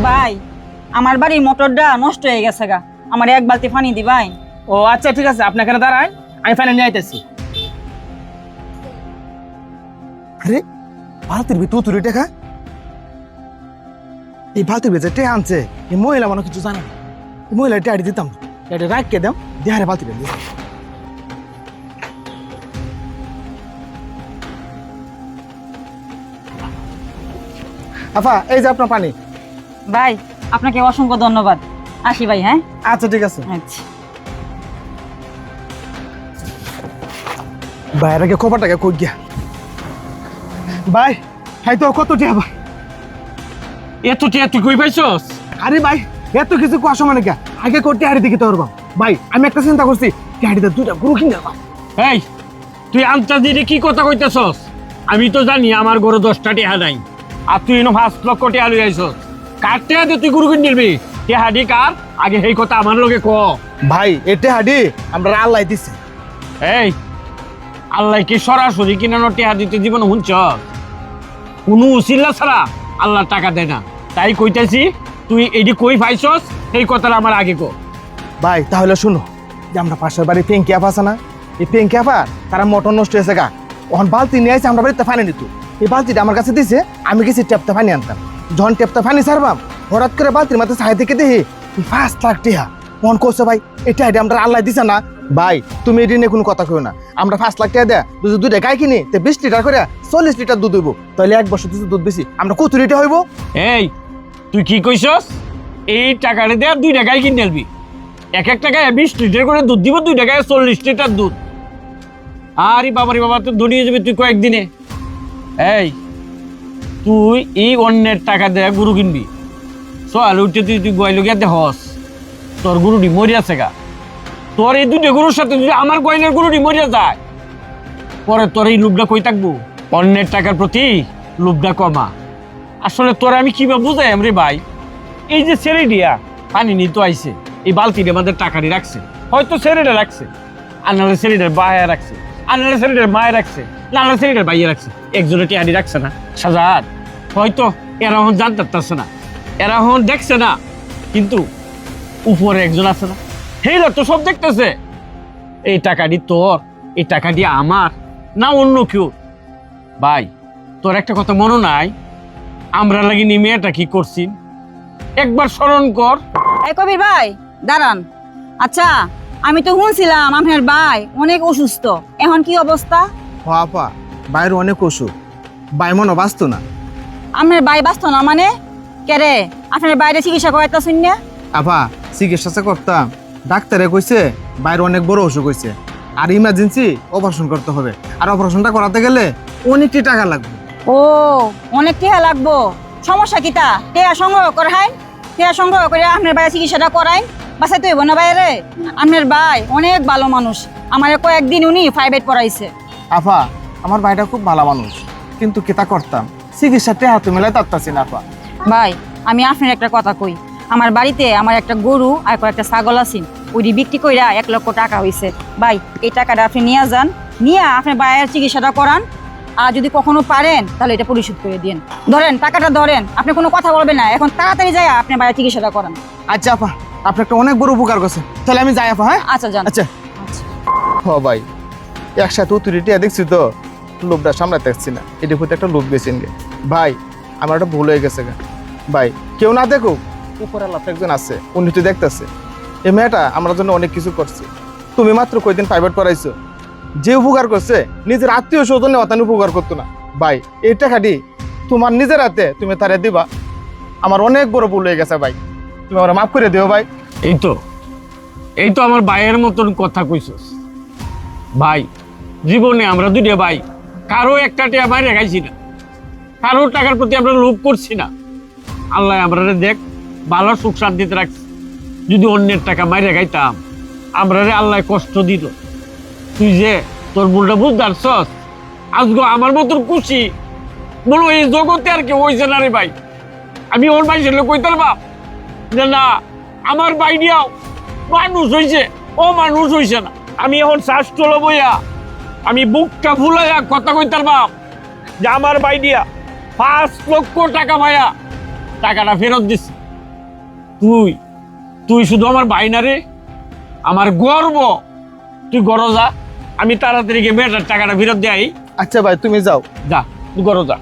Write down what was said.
ভাই আমার বাড়ির মোটরটা নষ্ট হয়ে গেছে গা, আমার এক বালতি পানি দিবাই। ও আচ্ছা ঠিক আছে, আপনি এখানে দাঁড়ান, আমি ফাইনাল নিয়ে আইতেছি। আরে বালতির ভিতর তুই টাকা, এই বালতির ভিতরে টে আনছে এই মহিলা মনে কিছু জানে না। এই মহিলা ট্যাড়ি দিতাম না, এটা রাখকে দাও দেহারে বালতিটা দিয়ে। আফা এই যে আপনার পানি। ভাই আপনাকে অসংখ্য ধন্যবাদ, আসি ভাই। হ্যাঁ আচ্ছা ঠিক আছে। আচ্ছা। বাইরে খবর টাকা কই গিয়া ভাই, হাই তো কত টিয়া ভাই? এত টিয়া তুই কই পাইছস? আরে ভাই এত কিছু কুয়াশা মানে কে, আগে করতে হাড়ি দিকে তোর বাবা। ভাই আমি একটা চিন্তা করছি, হাড়িতে দুইটা গরু কিনে দাও। এই তুই আন্তাজি কি কথা কইতেছস? আমি তো জানি আমার গরু 10টা টিয়া নাই, আর তুই এনে 5 লক্ষ টিয়া লই আইছস। কার টিয়া দিয়ে তুই গরু কিনে নিবি? টিয়া হাডি কার? আগে এই কথা আমার লগে ক। ভাই এতে হাড়ি আমরা আল্লাহ দিছে। এই আল্লাহ কি সরাসরি কিনানো টিয়া দিতে জীবন হুঁচ? কোনো উসিলা ছাড়া আল্লাহ টাকা দেয় না। তাই কইতেছি তুই এডি কই পাইছস এই কথাটা আমার আগে কো। ভাই তাহলে শুনো, যে আমরা পাশের বাড়ি পেঙ্কি আপা আছে না, এই পেঙ্কি আপা তারা মটন নষ্ট হয়েছে গা, ওখান বালতি নিয়ে আসে আমরা বাড়িতে পানি নিত। এই বালতিটা আমার কাছে দিছে, আমি গেছি টেপটা পানি আনতাম। যখন টেপটা পানি ছাড়বাম হঠাৎ করে বালতির মাথায় ছাই থেকে দেখি 5 লাখ টিহা। মন করছে ভাই এটা আমরা আল্লাহ দিছে না। ভাই তুমি এটি নিয়ে কোনো কথা কেউ না, আমরা 5 লাখ টাকা দেয়া যদি দুধে গাই কিনি তে 20 লিটার করে 40 লিটার দুধ হইব, তাহলে 1 বছর দুধ বেশি আমরা কত লিটার হইব? এই তুই কি কইছস? এই টাকাটা দেয়া 2 টাকায় কিনে নিবি। এক টাকায় 20 লিটার করে দুধ দিব, 2 টাকায় 40 লিটার দুধ। আরে বাবারে বাবা, তুই দুনিয়ে যাবি তুই কয়েকদিনে। এই তুই এই অন্যের টাকা দেয়া গরু কিনবি, সকালে উঠে তুই গোয়াইল গিয়া দেহস তোর গরুটি মরিয়াছে গা। তোর এই 2টা গরুর সাথে যদি আমার গোয়াইলের গরুটি মরিয়া যায়, পরে তোর এই লোভটা কই থাকবো? অন্যের টাকার প্রতি লোভটা কমা। আসলে তোরা আমি কিভাবে বুঝাই রে ভাই? এই যে ছেলেটিয়া পানি নিতে আইছে, এই বালতিটা আমাদের টাকাটি রাখছে, হয়তো ছেলেটা রাখছে, আনারে ছেলেটার বায়া রাখছে, আনারে ছেলেটার মায়ে রাখছে, নানার ছেলেটার বাইয়ে রাখছে, একজনে টিয়াডি রাখছে না সাজাদ। হয়তো এরা এখন জানতে পারছে না, এরা এখন দেখছে না, কিন্তু উপরে একজন আছে না, সেই লোক তো সব দেখতেছে। এই টাকাটি তোর, এই টাকাটি আমার, না অন্য কেউ। ভাই তোর একটা কথা মনে নাই আমরা লাগি নি মেয়েটা কি করছি? একবার স্মরণ কর। এই কবির ভাই দাঁড়ান। আচ্ছা আমি তো শুনছিলাম আপনার ভাই অনেক অসুস্থ, এখন কি অবস্থা? হ আপা বাইরে অনেক অসুখ, ভাই মনে বাঁচত না। আপনার ভাই বাঁচত না মানে? কেরে আপনার বাইরে চিকিৎসা করাইতেছেন না? আপা চিকিৎসা করতাম, ডাক্তারে কইছে বাইরে অনেক বড় অসুখ হয়েছে, আর ইমার্জেন্সি অপারেশন করতে হবে, আর অপারেশনটা করাতে গেলে অনেকটি টাকা লাগবে। ও অনেক টেহা লাগবো, সমস্যা কিটা? টেহা সংগ্রহ করাই, টেহা সংগ্রহ করে আপনার ভাইয়ের চিকিৎসাটা করাই, বাসায় তো হইব না বাইরে। আপনার ভাই অনেক ভালো মানুষ, আমার কয়েকদিন উনি প্রাইভেট পড়াইছে। আপা আমার ভাইটা খুব ভালো মানুষ, কিন্তু কেতা করতাম চিকিৎসাতে হাতে মেলায় তাত্তাছি না আপা। ভাই আমি আপনার একটা কথা কই, আমার বাড়িতে আমার একটা গরু আর কয়েকটা ছাগল আছে, ওইটি বিক্রি কইরা 1 লক্ষ টাকা হয়েছে। ভাই এই টাকাটা আপনি নিয়ে যান, নিয়ে আপনার ভাইয়ের চিকিৎসাটা করান, আর যদি কখনো পারেন তাহলে এটা পরিশোধ করে দিন। ধরেন টাকাটা ধরেন, আপনি কোনো কথা বলবেন না, এখন তাড়াতাড়ি যায় আপনার ভাইয়ের চিকিৎসাটা করান। আচ্ছা আপা আপনি একটা অনেক বড় উপকার করছেন, তাহলে আমি যাই আপা। হ্যাঁ আচ্ছা যান। আচ্ছা হ ভাই, একসাথে উতুরিটিয়া দেখছি তো লোভটা সামলাতে দেখছি না, এটি হতে একটা লোভ গেছেন গে। ভাই আমার একটা ভুল হয়ে গেছে গা ভাই, কেউ না দেখুক উপরে আল্লাহ একজন আছে, উনি তো দেখতেছে। এই মেয়েটা আমার জন্য অনেক কিছু করছে, তুমি মাত্র কয়দিন প্রাইভেট পড়াইছো, যে উপকার করছে নিজের আত্মীয় স্বজনে অতান উপকার করতো না। ভাই এই টাকাটি তোমার নিজের হাতে তুমি তারে দিবা, আমার অনেক বড় ভুল হয়ে গেছে ভাই, তুমি আমার মাফ করে দিও ভাই। এই তো আমার ভাইয়ের মতন কথা কইছস। ভাই জীবনে আমরা 2টা ভাই কারো একটা টিয়া বাইরে খাইছি না, কারো টাকার প্রতি আমরা লোভ করছি না। আল্লাহ আমরা দেখ ভালো সুখ শান্তিতে রাখছি। যদি অন্যের টাকা বাইরে খাইতাম আমরা আল্লাহ কষ্ট দিত। তুই যে তোর ভুলটা বুঝতে পারছস, আজকে আমার মতন খুশি বলো এই জগতে আর কেউ হয়েছে না রে ভাই। আমি ওর ভাই ছেলে কইতার বাপ যে না আমার ভাই দিয়াও মানুষ হয়েছে, ও মানুষ হয়েছে না। আমি এখন শ্বাস চলো বইয়া আমি বুকটা ফুলাইয়া কথা কইতার বাপ যে আমার ভাই দিয়া 5 লক্ষ টাকা ভাইয়া টাকাটা ফেরত দিচ্ছে। তুই তুই শুধু আমার বাইনা রে, আমার গর্ব। তুই গরো যা, আমি তাড়াতাড়ি গিয়ে মেয়েটার টাকাটা ফেরত দেয়। আচ্ছা ভাই তুমি যাও। যা, তুই গরো যা।